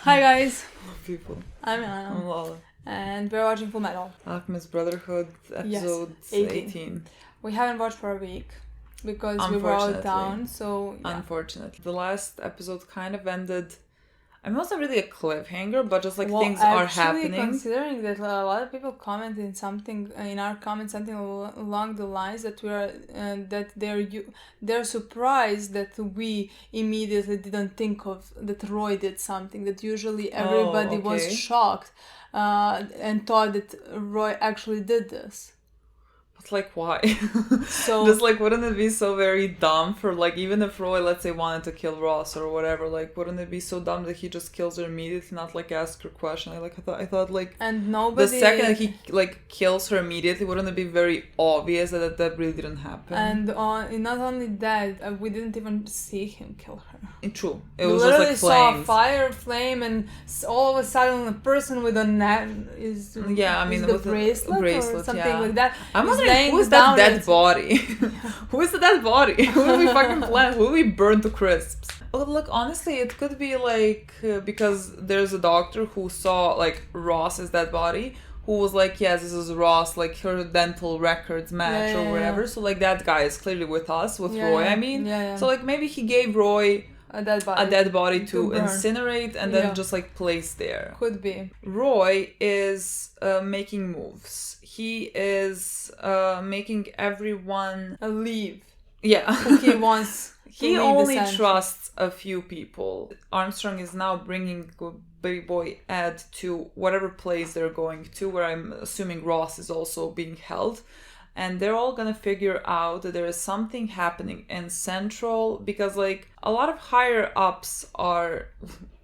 Hi guys, People. I'm I'm Milena, Lola. and we're watching Fullmetal. Alchemist Brotherhood, episode 18. We haven't watched for a week because we were out down, so yeah. Unfortunately. The last episode kind of ended... I mean, it wasn't really a cliffhanger, but just like things actually, are happening. Considering that a lot of people commented something in our comments, something along the lines that that they're surprised that we immediately didn't think of that Roy did something. That usually everybody was shocked and thought that Roy actually did this. But like, why? So just like, wouldn't it be so very dumb for like, even if Roy, let's say, wanted to kill Ross or whatever, like, wouldn't it be so dumb that he just kills her immediately, not like ask her question? I thought like, and nobody, the second that he like kills her immediately, wouldn't it be very obvious that that really didn't happen? And not only that, we didn't even see him kill her. True. It was literally just like flames. Saw a fire, flame, and all of a sudden a person with a net is the bracelet or something like that. I'm wondering who is that dead body? Who is the dead body? Who will we fucking plant? Who will we burn to crisps? Oh, look, honestly, it could be like because there's a doctor who saw like Ross's dead body, who was like, yes, this is Ross, like her dental records match or whatever. So like that guy is clearly with us, with Roy. I mean, so like maybe he gave Roy a dead body to incinerate and then just like place there. Could be. Roy is making moves. He is making everyone leave. Yeah. He wants. He only trusts a few people. Armstrong is now bringing baby boy Ed to whatever place they're going to, where I'm assuming Ross is also being held. And they're all gonna figure out that there is something happening in Central, because like a lot of higher ups are,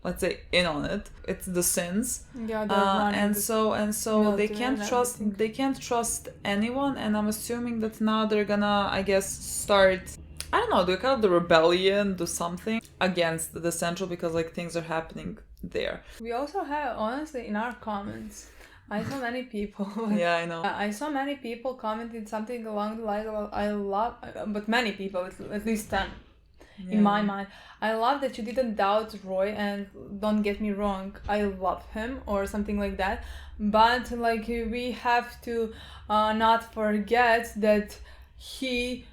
let's say, in on it. It's the Sins. Yeah, and so they can't trust anyone, and I'm assuming that now they're gonna, I guess, start, I don't know, do kind of the rebellion, do something against the Central, because like things are happening there. We also have, honestly, in our comments, I saw many people. Yeah, I know. I saw many people commenting something along the lines of, I love, but many people, at least 10, in my mind. I love that you didn't doubt Roy, and don't get me wrong, I love him, or something like that. But like, we have to not forget that he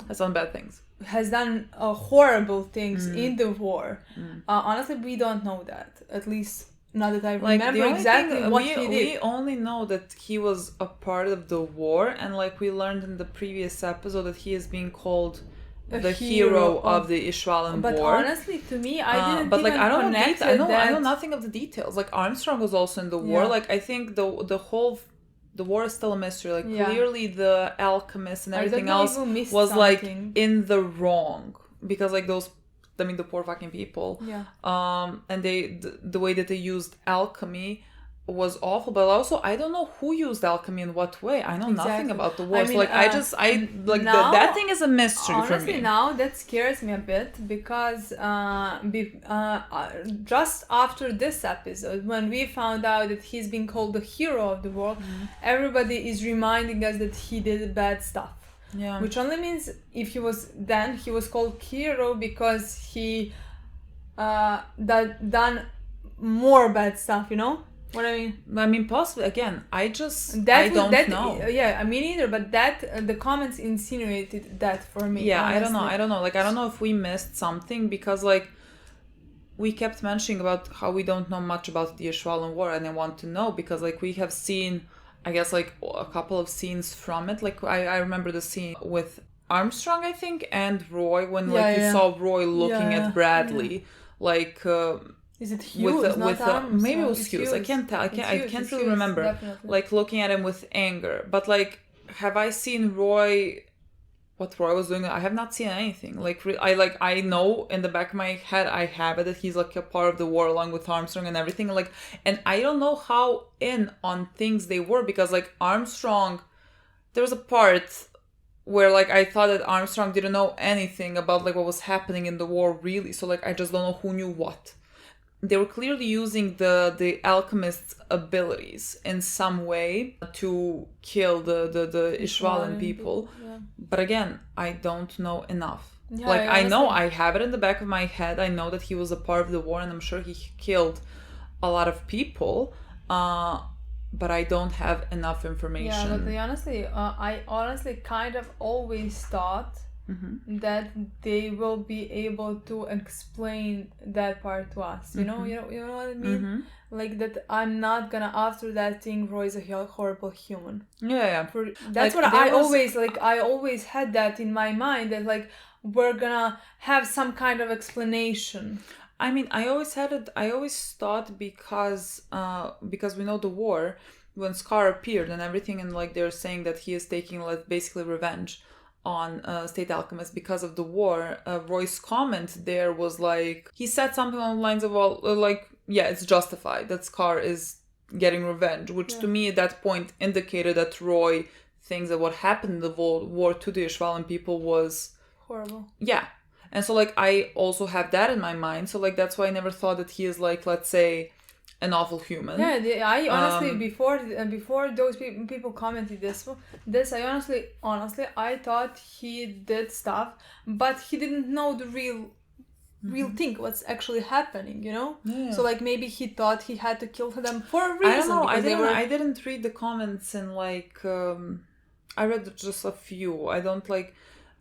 has done bad things. Has done horrible things in the war. Honestly, we don't know that. At least not that I remember exactly what he did. We only know that he was a part of the war, and like we learned in the previous episode that he is being called the hero of the Ishvalan War. But honestly, to me, I didn't. But like, I don't know. I know nothing of the details. Like Armstrong was also in the war. Like I think the war is still a mystery. Like clearly the Alchemist and everything else was like in the wrong, because like those, I mean, the poor fucking people. Yeah. And the way that they used alchemy was awful, but also I don't know who used alchemy in what way. I know nothing about the war. I mean, so like that thing is a mystery for me. Honestly, now that scares me a bit, because just after this episode, when we found out that he's been called the hero of the war, everybody is reminding us that he did bad stuff. Yeah. Which only means if he was called hero because he done more bad stuff, you know what I mean? I mean, possibly. Again, I don't know. Yeah, me neither. But that the comments insinuated that for me. Yeah, honestly. I don't know. Like, I don't know if we missed something, because like we kept mentioning about how we don't know much about the Ishvalan War, and I want to know, because like we have seen, I guess, like a couple of scenes from it. Like I remember the scene with Armstrong, I think, and Roy, when you saw Roy looking at Bradley, like. Is it Hughes? Maybe it was Hughes. I can't tell. I can't really remember. Definitely. Like looking at him with anger. But like, have I seen Roy? What Roy was doing? I have not seen anything. I know in the back of my head I have it that he's like a part of the war along with Armstrong and everything. Like, and I don't know how in on things they were, because like Armstrong, there was a part where like I thought that Armstrong didn't know anything about like what was happening in the war really. So like I just don't know who knew what. They were clearly using the Alchemist's abilities in some way to kill the Ishvalan people. Yeah. But again, I don't know enough. Yeah, Like, I know, honestly- I have it in the back of my head. I know that he was a part of the war, and I'm sure he killed a lot of people. But I don't have enough information. Yeah, but I honestly kind of always thought that they will be able to explain that part to us. You know what I mean? Like that, I'm not gonna after that think Roy is a horrible human. Yeah. That's Like, what I was- always like. I always had that in my mind that like we're gonna have some kind of explanation. I mean, I always had it. I always thought because we know the war, when Scar appeared and everything, and like they're saying that he is taking like basically revenge on State Alchemist because of the war. Roy's comment there was like he said something along the lines of, well, like, yeah, it's justified that Scar is getting revenge, which to me at that point indicated that Roy thinks that what happened in the war to the Ishvalan people was horrible. Yeah. And so, like, I also have that in my mind. So, like, that's why I never thought that he is, like, let's say, an awful human. Yeah, I honestly, before those people commented this, I honestly, I thought he did stuff, but he didn't know the real thing, what's actually happening, you know? Yeah. So, like, maybe he thought he had to kill them for a reason. I don't know. I didn't read the comments and, like, I read just a few. I don't, like...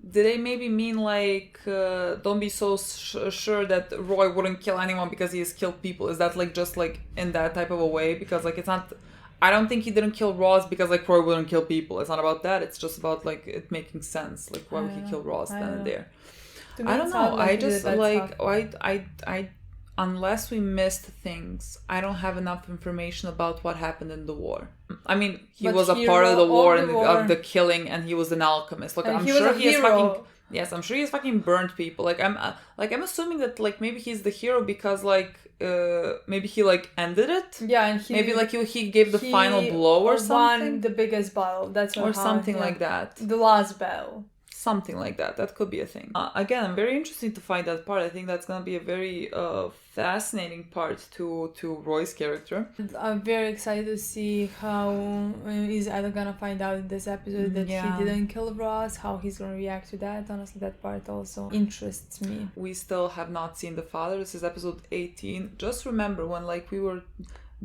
Did they maybe mean like don't be so sure that Roy wouldn't kill anyone because he has killed people? Is that like just like in that type of a way? Because like it's not. I don't think he didn't kill Ross because like Roy wouldn't kill people. It's not about that. It's just about like it making sense. Like why would he kill Ross then and there? I don't know. I just like I unless we missed things, I don't have enough information about what happened in the war. I mean, he was a part of the war and of the killing, and he was an alchemist. Look, I'm sure he is fucking. Yes, I'm sure he's fucking burned people. Like I'm assuming that like maybe he's the hero because like maybe he like ended it. Yeah, and maybe like he gave the final blow or something. Won the biggest battle. That's what or something like that. The last battle. Something like that. That could be a thing. Again, I'm very interested to find that part. I think that's gonna be a very fascinating part to Roy's character. I'm very excited to see how is Ada gonna find out in this episode that he didn't kill Ross, how he's gonna react to that. Honestly, that part also interests me. We still have not seen the father. This is episode 18. Just remember when like we were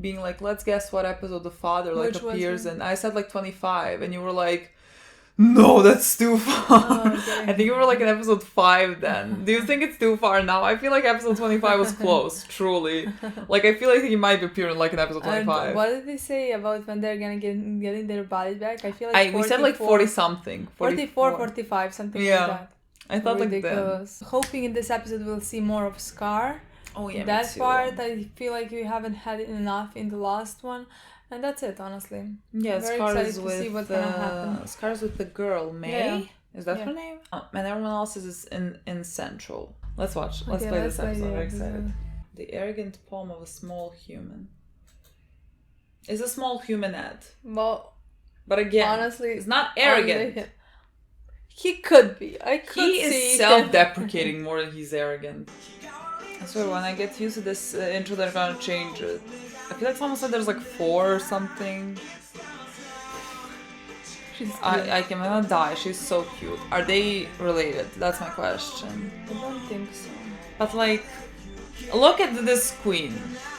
being like, let's guess what episode the father like Which appears in. I said like 25 and you were like, no, that's too far. Oh, okay. I think we were like in episode 5 then. Do you think it's too far now? I feel like episode 25 was close, truly. Like, I feel like he might appear in like in episode 25. What did they say about when they're gonna getting their bodies back? I feel like we said like 40 something. 44, 45, something like that. I thought ridiculous. Like that. Hoping in this episode we'll see more of Scar. Oh yeah, that part I feel like we haven't had it enough in the last one. And that's it, honestly. Yeah, very Scar excited is to with see what's gonna happen. Scar's with the girl, May. Yeah. Is that her name? Oh, and everyone else is in Central. Let's watch. Let's play this episode. I'm very excited. The arrogant palm of a small human. Is a small human Ed? Well, but again, honestly, it's not arrogant. He could be. He is self-deprecating more than he's arrogant. I swear, when I get used to this intro, they're gonna change it. I feel like someone said there's like 4 or something. I cannot die. She's so cute. Are they related? That's my question. I don't think so. But like, look at this queen.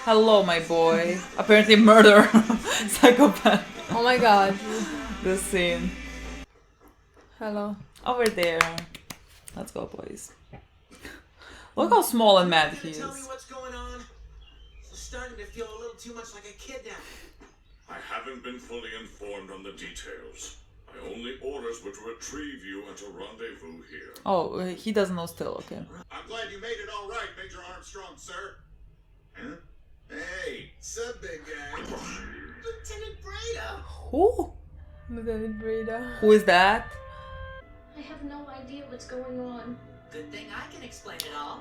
Hello, my boy. Apparently murder. Psychopath. Oh my god. This scene. Hello. Over there. Let's go, boys. Look how small and mad he is. Tell me what's going on. It's starting to feel a little too much like a kid now. I haven't been fully informed on the details. My only orders were to retrieve you and to rendezvous here. Oh, he doesn't know still, okay. I'm glad you made it all right, Major Armstrong, sir. Huh? Hey, sup, big guy? Lieutenant Breda! Who? Lieutenant Breda. Who is that? I have no idea what's going on. Good thing I can explain it all.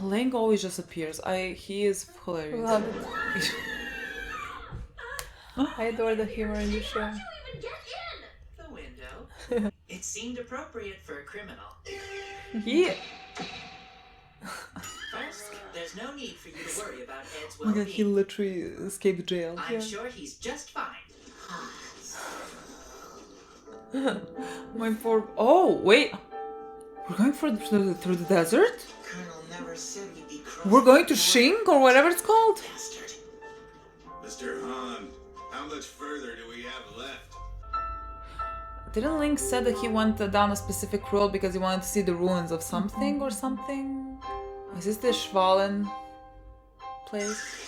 Lang always just appears. He is hilarious. Love it. I adore the humor in the show. How'd you even get in? The window. It seemed appropriate for a criminal. He... First, there's no need for you to worry about Ed's Oh my well-being. god, he literally escaped jail. I'm sure he's just fine. My poor... Oh, wait! We're going through the desert? Colonel never said we'd be crossing. We're going to Shing or whatever it's called? Bastard. Mr. Han, how much further do we have left? Didn't Link said that he went down a specific road because he wanted to see the ruins of something or something? Is this the Schwalen place?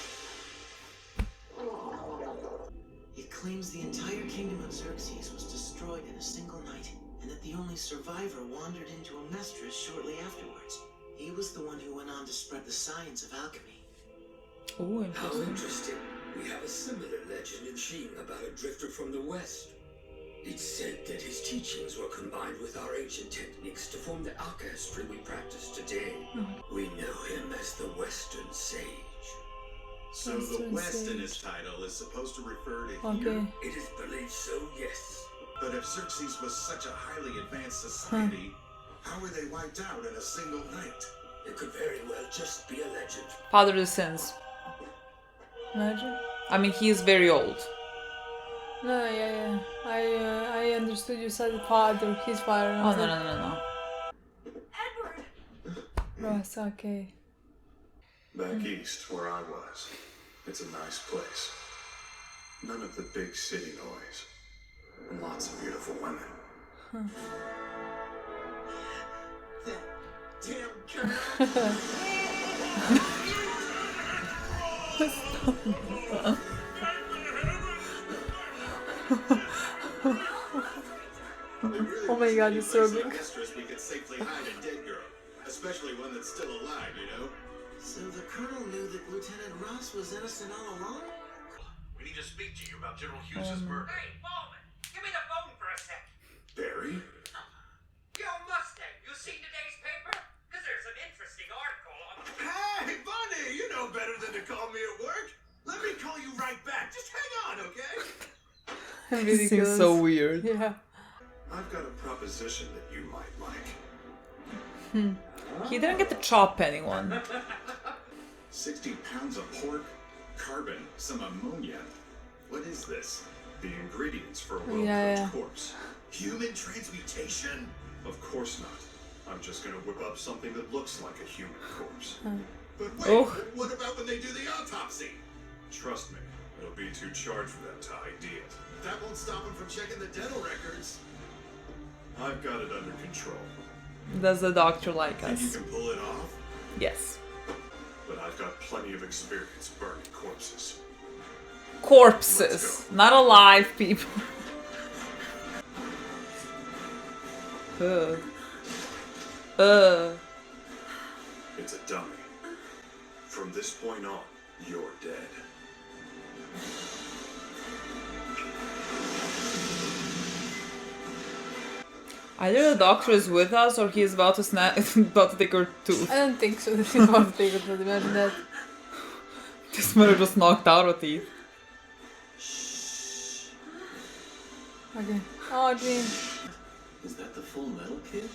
It claims the entire kingdom of Xerxes was destroyed in a single night, and that the only survivor wandered into a mistress shortly afterwards. He was the one who went on to spread the science of alchemy. Oh, How interesting. interesting. We have a similar legend in Shing about a drifter from the west. It's said that his teachings were combined with our ancient techniques to form the alchemy we practice today. We know him as the Western Sage. So the Western Westernist title is supposed to refer to Okay. here. It is believed so, yes. But if Xerxes was such a highly advanced society, how were they wiped out in a single night? It could very well just be a legend. Father of the Sins. Imagine. I mean, he is very old. No, yeah. I understood you said father, his father. Oh, no. Edward! Ross, okay. Back east, where I was. It's a nice place. None of the big city noise. And lots of beautiful women. That damn colonel. Oh my God, it's so big. Mistress, we could safely hide a dead girl, especially one that's still alive, you know. So the colonel knew that Lieutenant Ross was innocent all along? We need to speak to you about General Hughes' murder. Hey, Bowman, give me the phone for a sec. Barry? Yo, Mustang, you seen today's paper? Because there's an interesting article on... Hey, Bunny, you know better than to call me at work. Let me call you right back. Just hang on, okay? This seems so weird. Yeah. I've got a proposition that you might like. He didn't get to chop anyone. 60 pounds of pork, carbon, some ammonia. What is this? The ingredients for a well-cooked Yeah. corpse. Human transmutation? Of course not. I'm just gonna whip up something that looks like a human corpse. But wait, Oh. what about when they do the autopsy? Trust me, it'll be too charged for them to ID it. That won't stop them from checking the dental records. I've got it under control. Does the doctor like Think you us? can pull it off? Yes. But I've got plenty of experience burning corpses. Corpses, not alive people. It's a dummy. From this point on, you're dead. Either the doctor is with us or he is about to about to take her tooth. I don't think so. This is about to take it, but imagine that. This mother just knocked out her teeth. Okay. Oh, Jean. Is that the Fullmetal kid?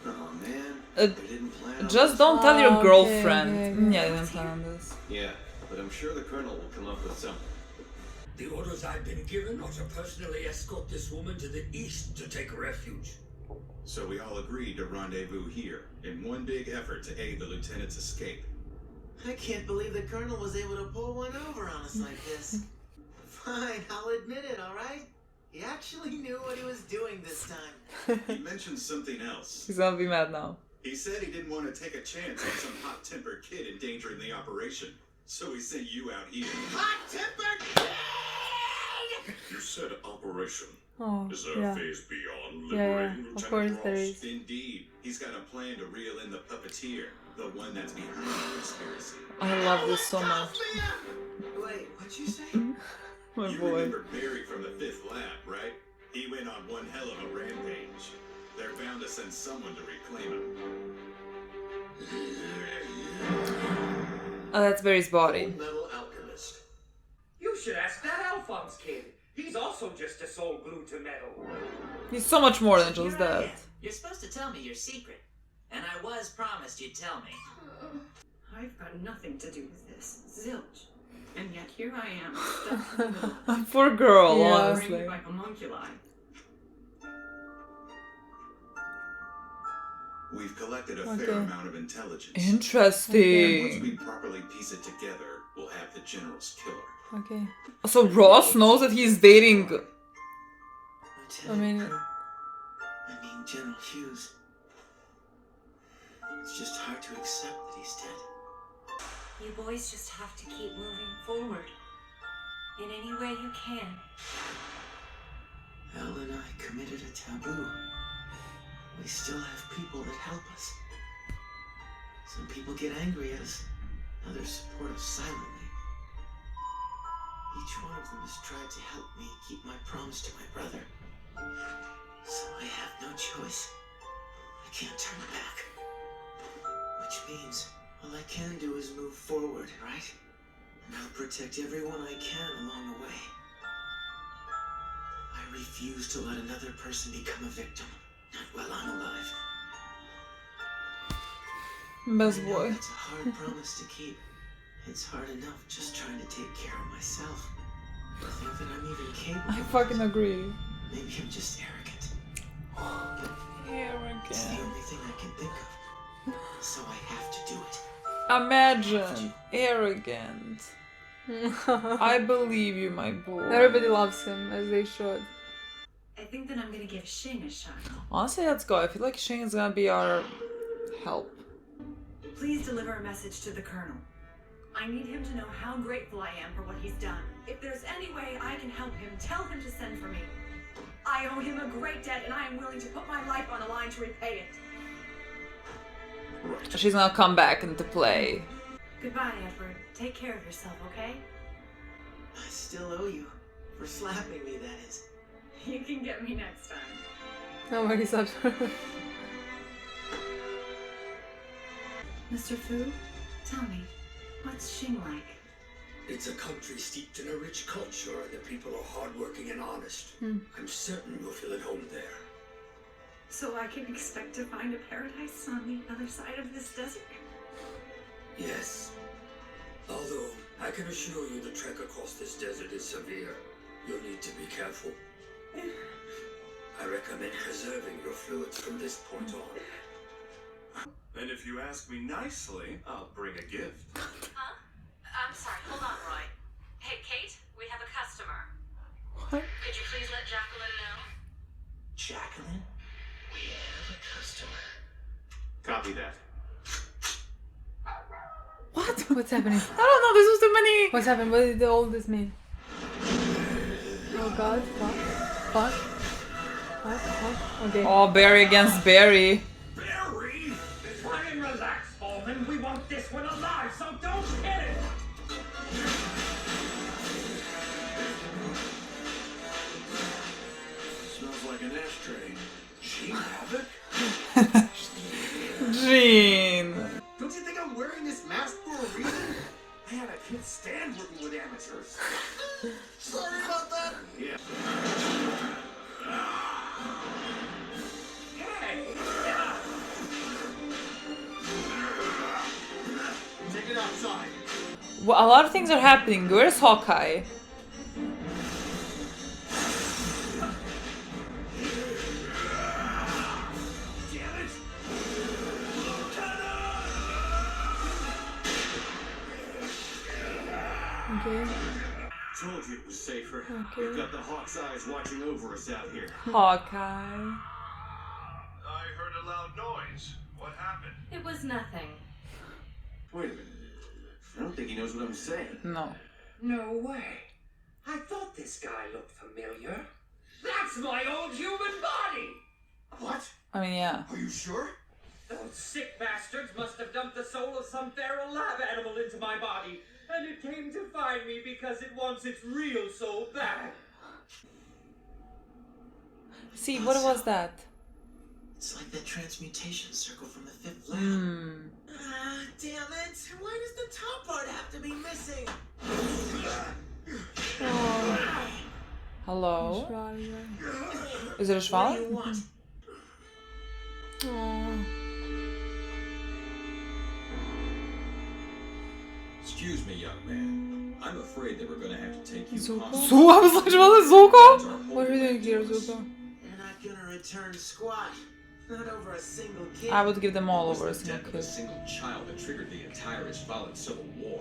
Oh man. Uh, They didn't plan on Just this. don't tell your okay, girlfriend. okay. Yeah, I didn't plan on this. Yeah, but I'm sure the colonel will come up with something. The orders I've been given are to personally escort this woman to the east to take refuge. So we all agreed to rendezvous here, in one big effort to aid the lieutenant's escape. I can't believe the colonel was able to pull one over on us like this. Fine, I'll admit it, alright? He actually knew what he was doing this time. He mentioned something else. He's gonna be mad now. He said he didn't want to take a chance on some hot-tempered kid endangering the operation, so he sent you out here. Hot-tempered kid! You said operation. Oh, Is there yeah. a phase beyond Yeah, liberating of Lieutenant course Ross? there is. Indeed, he's got a plan to reel in the puppeteer, the one that's behind the conspiracy. I love this so much. Wait, what'd you say? My You boy. remember Barry from the 5th lab, right? He went on one hell of a rampage. They're bound to send someone to reclaim him. Oh, that's Barry's body. Fullmetal Alchemist. You should ask that Alphonse kid. He's also just a soul glued to metal. He's so much more than just Here I that. am. You're supposed to tell me your secret. And I was promised you'd tell me. I've got nothing to do with this. Zilch. And yet here I am, stuck in the middle, Poor girl, Yeah. honestly. brained by homunculi. We've collected a fair amount of intelligence. Interesting. Once we properly piece it together, we'll have the General's killer. Okay. So Ross knows that he's dating. I mean, General Hughes. It's just hard to accept that he's dead. You boys just have to keep moving forward. In any way you can. Elle and I committed a taboo. We still have people that help us. Some people get angry at us, others support us silently. Each one of them has tried to help me keep my promise to my brother. So I have no choice. I can't turn back. Which means all I can do is move forward, right? And I'll protect everyone I can along the way. I refuse to let another person become a victim, not while I'm alive. Best boy. It's a hard promise to keep. It's hard enough just trying to take care of myself. To think that I'm even capable. I fucking agree. Maybe I'm just arrogant. Arrogant. It's the only thing I can think of. So I have to do it. Imagine. Arrogant. I believe you, my boy. Everybody loves him, as they should. I think that I'm gonna give Shing a shot. Honestly, let's go. I feel like Shane is gonna be our help. Please deliver a message to the Colonel. I need him to know how grateful I am for what he's done. If there's any way I can help him, tell him to send for me. I owe him a great debt, and I am willing to put my life on the line to repay it. Right. She's gonna come back into play. Goodbye, Edward. Take care of yourself, okay? I still owe you. For slapping me, that is. You can get me next time. Nobody's up. Mr. Fu, tell me, what's Shing like? It's a country steeped in a rich culture, and the people are hardworking and honest. I'm certain you'll feel at home there. So I can expect to find a paradise on the other side of this desert? Yes. Although, I can assure you the trek across this desert is severe. You'll need to be careful. I recommend preserving your fluids from this point on. And if you ask me nicely, I'll bring a gift. Huh? I'm sorry, hold on, Roy. Hey, Kate, we have a customer. What? Could you please let Jacqueline know? Jacqueline? We have a customer. Copy that. What? What's happening? I don't know, this was too many. What's happened? What did all this mean? Oh god, fuck. Okay. Oh, Barry against Barry. Barry! Try and relax, Bowman. We want this one alive, so don't hit it! Smells like an ashtray. Gene Havoc? Gene. Don't you think I'm wearing this mask for a reason? Man, I can't stand working with amateurs. Sorry about that. Yeah. Hey! Take it outside. Well, a lot of things are happening. Where's Hawkeye? Damn it! Okay. Told you it was safer. We've got the Hawk's eyes watching over us out here. Hawkeye. I heard a loud noise. What happened? It was nothing. Wait a minute. I don't think he knows what I'm saying. No. No way. I thought this guy looked familiar. That's my old human body! What? I mean, yeah. Are you sure? Those sick bastards must have dumped the soul of some feral lab animal into my body, and it came to find me because it wants its real soul back. See, what was that? It's like that transmutation circle from the 5th lab. Ah, damn it! Why does the top part have to be missing? Hello? Is it a What do Schwal? you want? Excuse me, young man. I'm afraid that we're gonna have to take you Zuko? I was like, what is Zuko? What are you doing here, Zuko? You're not gonna return squat. Not over a single kid. I would give them all over a The single death of a kid. single child that triggered the entire Ishvalan civil war.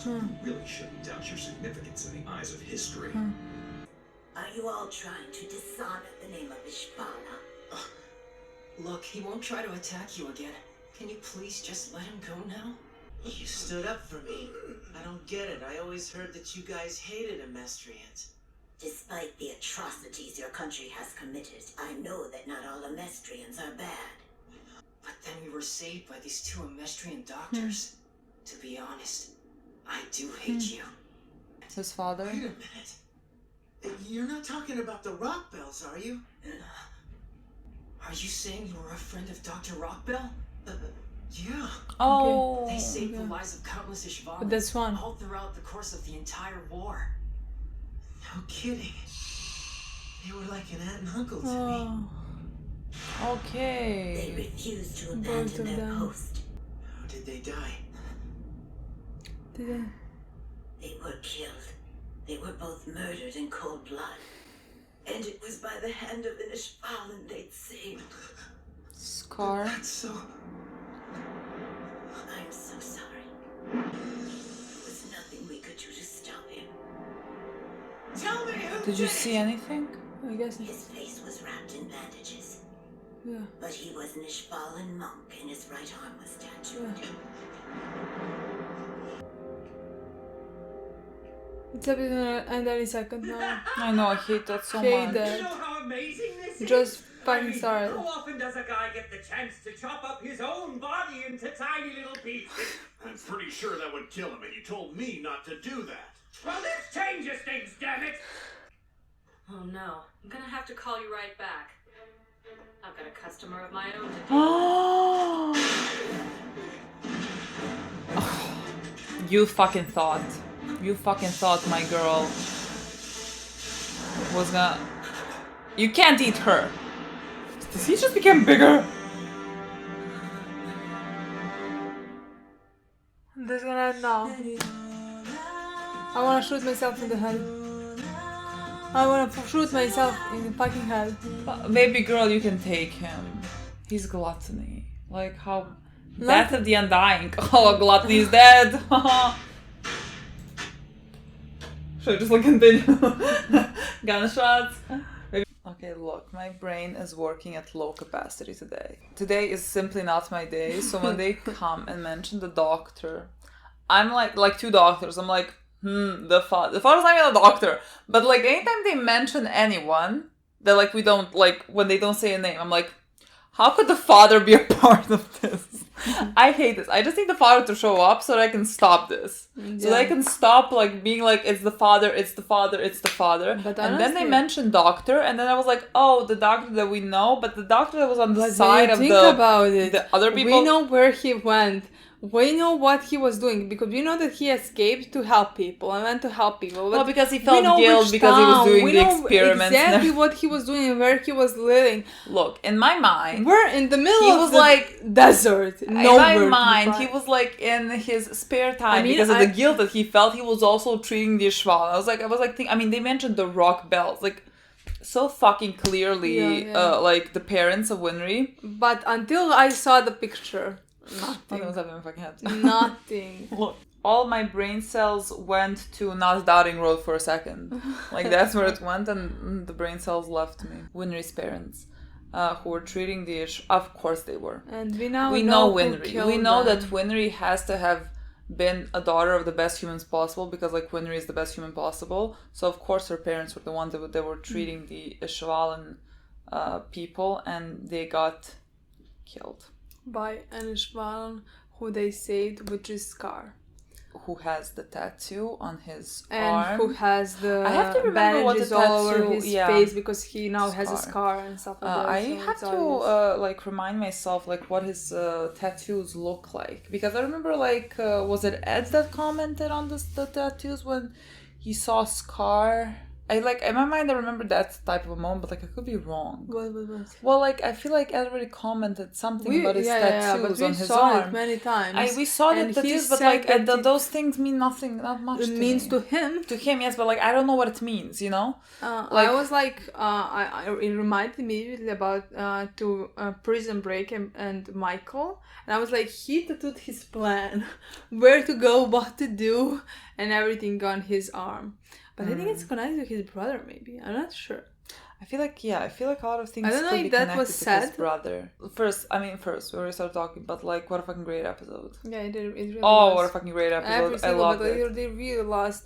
You really shouldn't doubt your significance in the eyes of history. Are you all trying to dishonor the name of Ishvala? Look, he won't try to attack you again. Can you please just let him go now? You stood up for me. I don't get it. I always heard that you guys hated Amestrians. Despite the atrocities your country has committed, I know that not all Amestrians are bad. But then we were saved by these two Amestrian doctors. To be honest, I do hate you. His father. Wait a minute. You're not talking about the Rockbells, are you? Are you saying you were a friend of Dr. Rockbell? Yeah. Oh. They saved the lives of countless Ishvalans. But this one. All throughout the course of the entire war. No kidding. They were like an aunt and uncle to me. Okay. They refused to abandon their post. How did they die? They were killed. They were both murdered in cold blood. And it was by the hand of an Ishvalan they'd saved. Scar. That's so... I'm so sorry. There was nothing we could do to stop him. Tell me who Did you see anything? I guess. His face was wrapped in bandages. Yeah. But he was an Ishvalan monk and his right arm was tattooed. It's a bit end any second now. I know, I hate that so Hate much. that. You know how amazing this is? Just I fucking mean, started. how often does a guy get the chance to chop up his own body into tiny little pieces? I'm pretty sure that would kill him, and you told me not to do that. Well, this changes things, damn it! Oh no, I'm gonna have to call you right back. I've got a customer of my own to deal with. You fucking thought. You fucking thought my girl was gonna... You can't eat her. Does he just become bigger? This is gonna end now. I wanna shoot myself in the head. I wanna shoot myself in the fucking head. Baby girl, you can take him. He's gluttony. Like how... Death of the Undying. Oh, gluttony is dead. Should I just like continue? Gunshots. Okay, look, my brain is working at low capacity today. Today is simply not my day, so when they come and mention the doctor, I'm like two doctors, I'm like, the father's not even a doctor. But like anytime they mention anyone, that like we don't, like when they don't say a name, I'm like, how could the father be a part of this? I hate this. I just need the father to show up so that I can stop this. Yeah. So that I can stop like being like, it's the father, it's the father, it's the father. But and then they honestly- mentioned doctor, and then I was like, oh, the doctor that we know, but the doctor that was on the But side of think the about it. the other people. We know where he went. We know what he was doing because we know that he escaped to help people and went to help people. But Well, because he we felt know guilt which because he was town. doing We the know experiments. exactly what he was doing and where he was living. Look, in my mind, We're in the middle he of was the like desert. in my Nowhere to mind, find. he was like in his spare time I mean, because of the guilt that he felt. He was also treating the Ishval. I was like, I mean, they mentioned the rock bells, like so fucking clearly, Yeah. like the parents of Winry. But until I saw the picture, Nothing was happening in my fucking head. nothing. Look, all my brain cells went to not doubting road for a second. Like that's where it went, and the brain cells left me. Winry's parents, who were treating the of course they were. And we now We know who Winry. killed We know them. that Winry has to have been a daughter of the best humans possible because like Winry is the best human possible. So of course her parents were the ones that were treating the Ishvalan people, and they got killed. by an Ishvalan who they saved, which is Scar. Who has the tattoo on his And arm. who has the I have to remember what the bandages all over tattoo- his yeah. face because he now has a scar and stuff like that. I so have it's to obvious. like remind myself like what his tattoos look like, because I remember like was it Ed that commented on the tattoos when he saw Scar in my mind I remember that type of a moment, but like I could be wrong. What? Well, like I feel like Ed already commented something about his tattoos but we on his saw arm. it many times. We saw and the tattoos, but said like that those things mean nothing, not much. it to means me. to him. To him, yes, but like I don't know what it means, you know. I was like, it reminded me immediately about Prison Break and Michael, and I was like, he tattooed his plan, where to go, what to do, and everything on his arm. But I think it's connected to his brother, maybe. I'm not sure. I feel like a lot of things. I don't know could if be that connected was to said. his brother. First, we already started talking, but like, what a fucking great episode. Yeah, it really was. was. What a fucking great episode. Every single, I loved it. They really lost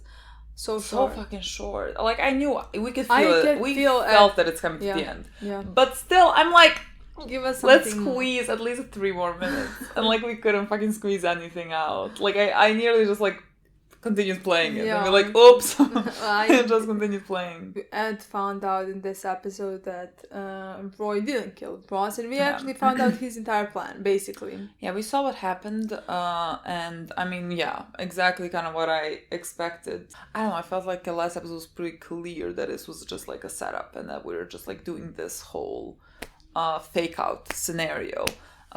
so fucking short. Like, I knew we could feel it. We felt that it's coming to the end. Yeah. But still, I'm like, give us something. Let's squeeze at least 3 more minutes. And like, we couldn't fucking squeeze anything out. Like, I nearly just like continued playing it. And we're like, oops. It just continued playing. Ed found out in this episode that Roy didn't kill Ross, and we actually found out his entire plan, basically. Yeah, we saw what happened, and I mean, yeah, exactly kind of what I expected. I don't know, I felt like the last episode was pretty clear that this was just like a setup, and that we were just like doing this whole fake out scenario.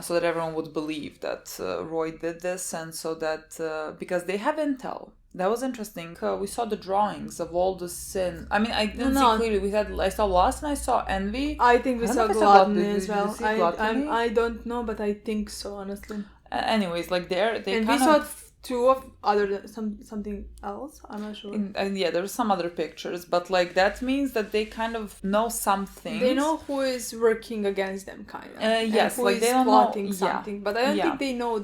So that everyone would believe that Roy did this, and so that because they have intel. That was interesting. We saw the drawings of all the sin. I mean, I didn't see clearly. I saw Lust and I saw Envy. I think we saw Gluttony as well. I don't know, but I think so, honestly. Anyways, like they and we saw 2 of other something else. I'm not sure. And yeah, there's some other pictures, but like that means that they kind of know something. They know who is working against them, kind of. Yes, who like is they don't plotting know something, but I don't think they know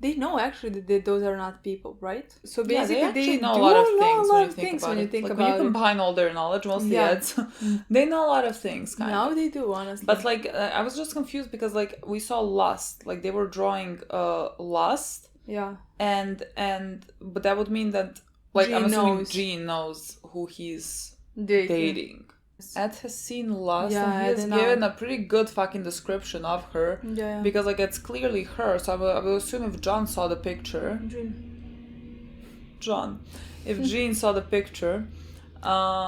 They know actually that those are not people, right? So basically, they know a lot of things when you think about it. When you combine all their knowledge, mostly Ed's, they know a lot of things. Now they do, honestly. But like, I was just confused because like we saw Lust, like they were drawing Lust. Yeah. But that would mean that like I'm assuming Gene knows who he's dating. Ed has seen Lust and he has given a pretty good fucking description of her. Yeah. Because like it's clearly her. So I will assume if John saw the picture. If Gene saw the picture,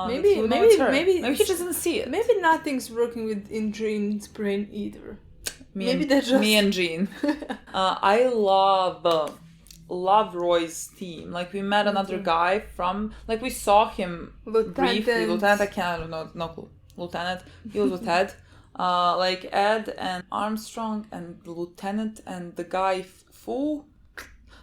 maybe he just didn't see it. Maybe nothing's working in Gene's brain either. Me and Gene. I love Roy's team. Like we met another guy from like we saw him briefly. Lieutenant, I can't no clue. Lieutenant, he was with Ed. Like Ed and Armstrong and the lieutenant and the guy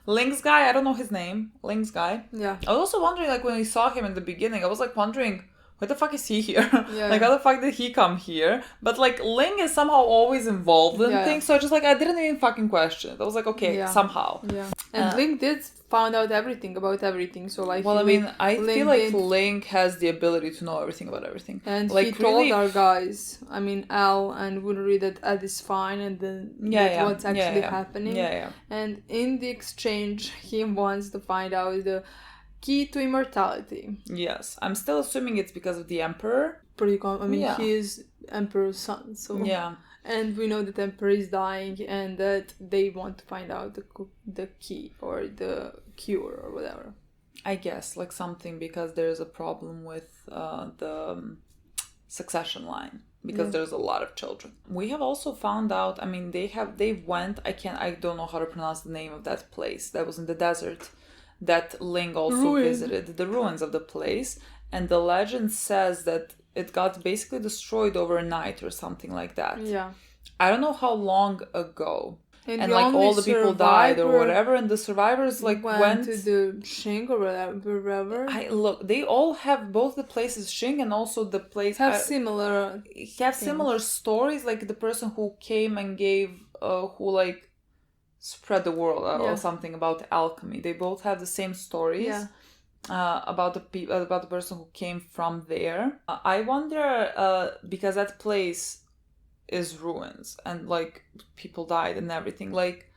Link's guy, I don't know his name. Link's guy. Yeah. I was also wondering like when we saw him in the beginning, I was like wondering why the fuck is he here? Yeah. Like, how the fuck did he come here? But, like, Ling is somehow always involved in things, so I didn't even fucking question it. I was like, okay, somehow. Yeah. And Ling did found out everything about everything, so, like... Well, I mean, I feel like Ling has the ability to know everything about everything. And like, he told our guys, I mean, Al and Woonry, that Ed is fine, and then what's actually happening. Yeah. And in the exchange, he wants to find out the key to immortality. Yes, I'm still assuming it's because of the Emperor. He is Emperor's son, so yeah. And we know that Emperor is dying, and that they want to find out the key or the cure or whatever. I guess like something because there's a problem with the succession line because there's a lot of children. We have also found out. I mean, I don't know how to pronounce the name of that place that was in the desert. That Ling also visited the ruins of the place, and the legend says that it got basically destroyed overnight or something like that. Yeah. I don't know how long ago. And like all the people died or whatever, and the survivors like went to the Xing or wherever. They all have both the places Xing and also the place have similar stories. Like the person who came and gave who like spread the world or something about alchemy. They both have the same stories about the person who came from there. I wonder because that place is ruins and like people died and everything. Like,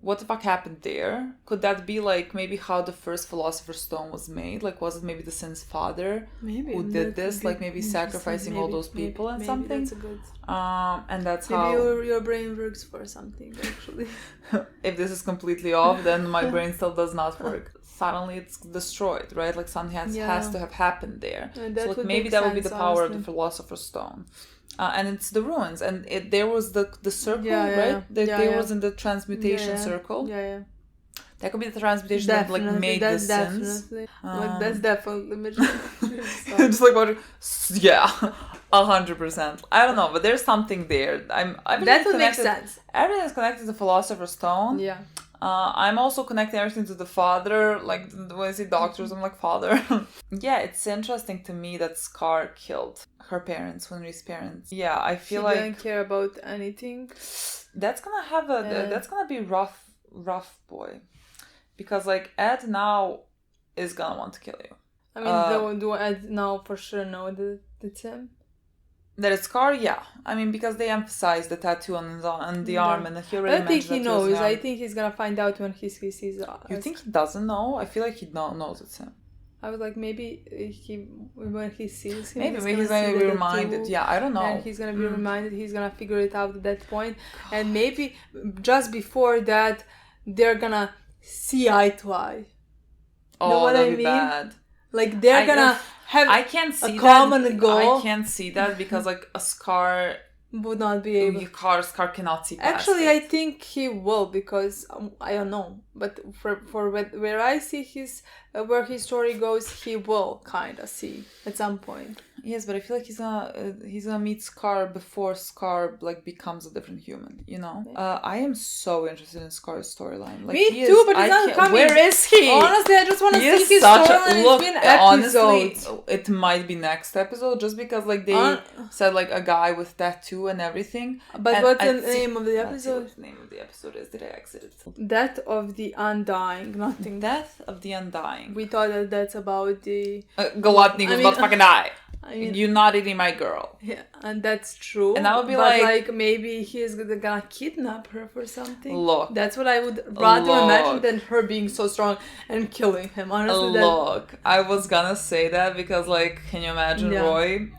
what the fuck happened there? Could that be like maybe how the first Philosopher's Stone was made? Like, was it maybe the Sin's father who did this? Like, maybe sacrificing all those people and something? That's a good... And that's maybe how... your brain works for something, actually. If this is completely off, then my brain still does not work. Suddenly it's destroyed, right? Like, something has to have happened there. So like, maybe that would be the power of the Philosopher's Stone. And it's the ruins, and there was the circle, right? There was in the transmutation circle. Yeah. That could be the transmutation that like made the sense. Like that's definitely just like what? Yeah, 100%. I don't know, but there's something there. That would make sense. Everything is connected to the Philosopher's Stone. Yeah. I'm also connecting everything to the father. Like when I see doctors, I'm like, father. Yeah, it's interesting to me that Scar killed her parents, Winry's parents. Yeah, I feel like she didn't care about anything. That's gonna have that's gonna be rough, boy, because like Ed now is gonna want to kill you. I mean, do Ed now for sure know that it's him? That it's Scar, yeah. I mean, because they emphasize the tattoo on the arm, and he already I don't think he knows. I think he's gonna find out when he sees. You think he doesn't know? I feel like he knows it's him. I was like, maybe when he sees him, maybe he's gonna be reminded. Yeah, I don't know. And he's gonna be reminded. He's gonna figure it out at that point, and maybe just before that, they're gonna see eye to eye. Oh, know what that'd be bad. Like they're gonna have I can't see a common goal. I can't see that because like a Scar would not be able. Scar cannot see past Actually, it. I think he will because I don't know, but for where I see where his story goes, he will kind of see at some point. Yes, but I feel like he's gonna meet Scar before Scar like becomes a different human. You know, I am so interested in Scar's storyline. Like, me too, but he's not coming. Where is he? Honestly, I just want to see his storyline. Look, it's been honestly, it might be next episode just because like they said like a guy with tattoo and everything. But what's the name of the episode? What the name of the episode is? Did I exit it? Death of the Undying. Nothing. Death of the Undying. We thought that that's about the Gluttony who's about to fucking die. I mean, you're not eating my girl. Yeah, and that's true. And I would be like maybe he's gonna kidnap her for something. Look. That's what I would rather imagine than her being so strong and killing him. Honestly, look, I was gonna say that because like, can you imagine Roy?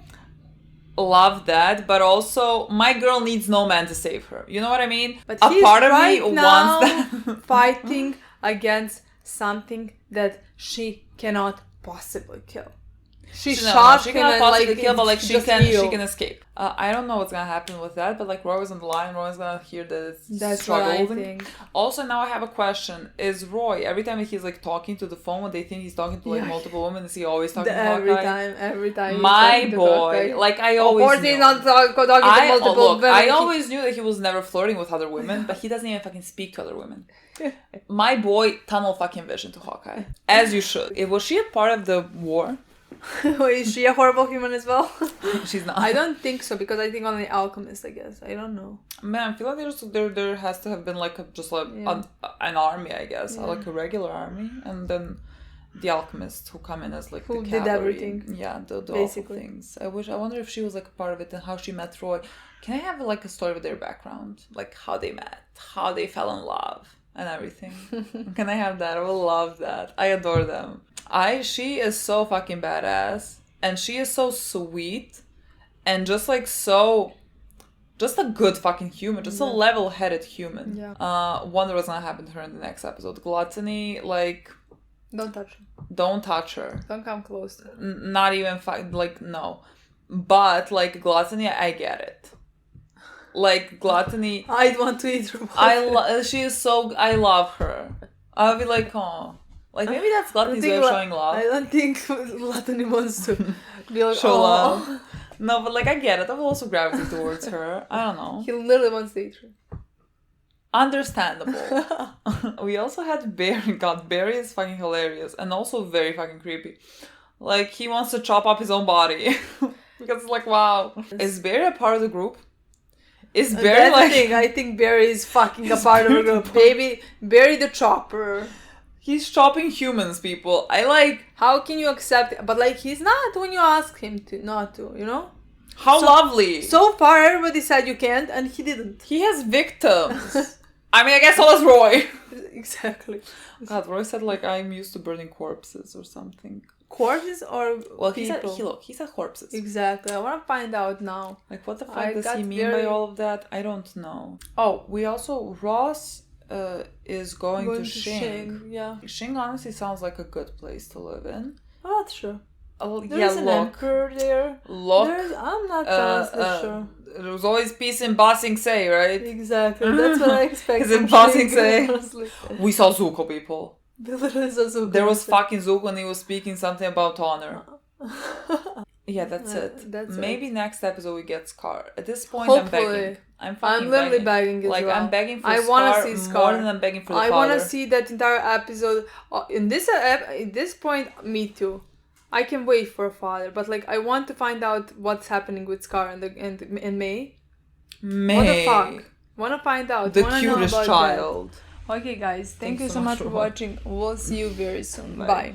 Love that, but also my girl needs no man to save her. You know what I mean? But a part of me wants that. Fighting against something that she cannot possibly kill. She shot him cannot and possibly like kill, but like she can escape. I don't know what's gonna happen with that, but like Roy was on the line, Roy's gonna hear that it's struggled. What I think. Also, now I have a question: is Roy every time he's like talking to the phone when they think he's talking to like multiple women, is he always talking to Hawkeye? Every time. My boy, like I always. Of course, he's not talking to multiple women. I always knew that he was never flirting with other women, but he doesn't even fucking speak to other women. My boy, tunnel fucking vision to Hawkeye, as you should. Was she a part of the war? Is she a horrible human as well? She's not. I don't think so because I think only Alchemist. I guess I don't know. Man, I feel like there has to have been like an army, I guess, like a regular army, and then the Alchemists who come in as like who the did cavalry. everything. Yeah, the awful things. I wonder if she was like a part of it and how she met Roy. Can I have like a story with their background, like how they met, how they fell in love, and everything? Can I have that? I would love that. I adore them. She is so fucking badass, and she is so sweet, and just like just a good fucking human, just a level-headed human. Yeah. Wonder what's gonna happen to her in the next episode. Gluttony, like, don't touch her. Don't touch her. Don't come close to her. Not even like no, but like Gluttony, I get it. Like Gluttony, I'd want to eat her. She is so. I love her. I'll be like, oh. Like, maybe that's Gluttony's way of showing love. I don't think Gluttony wants to be like, show love. No, but like, I get it. I will also gravitate towards her. I don't know. He literally wants to eat her. Understandable. We also had Barry. God, Barry is fucking hilarious and also very fucking creepy. Like, he wants to chop up his own body. Because it's like, wow. Is Barry a part of the group? Is Barry like... the thing. I think Barry is fucking a part of the group. Baby, Barry the chopper. He's chopping humans, people. How can you accept it? But like, he's not when you ask him to, not to, you know? How lovely. So far, everybody said you can't, and he didn't. He has victims. I mean, I guess so was Roy. Exactly. God, Roy said like I'm used to burning corpses or something. Corpses or Well, people? he said corpses. Exactly. I want to find out now. Like, what the fuck does he mean by all of that? I don't know. Oh, we also Ross is going to Shing. Yeah. Shing honestly sounds like a good place to live in. Oh, that's true. Oh, There's an emperor there. Look. I'm not honestly sure. There was always peace in Ba Sing Se, right? Exactly. That's what I expect. Is it Ba Sing Se? We saw Zuko, people. There was fucking Zuko and he was speaking something about honor. Yeah, that's it. Maybe next episode we get Scar. At this point, Hopefully. I'm begging. I'm literally begging as like, well. I'm begging for I Scar wanna see Scar more than I'm begging for the I father. want to see that entire episode. In this at this point, me too. I can wait for a father, but like I want to find out what's happening with Scar and May. What the fuck? Want to find out. The Wanna cutest know about child. That. Okay, guys. Thank you so much for watching. We'll see you very soon. Bye.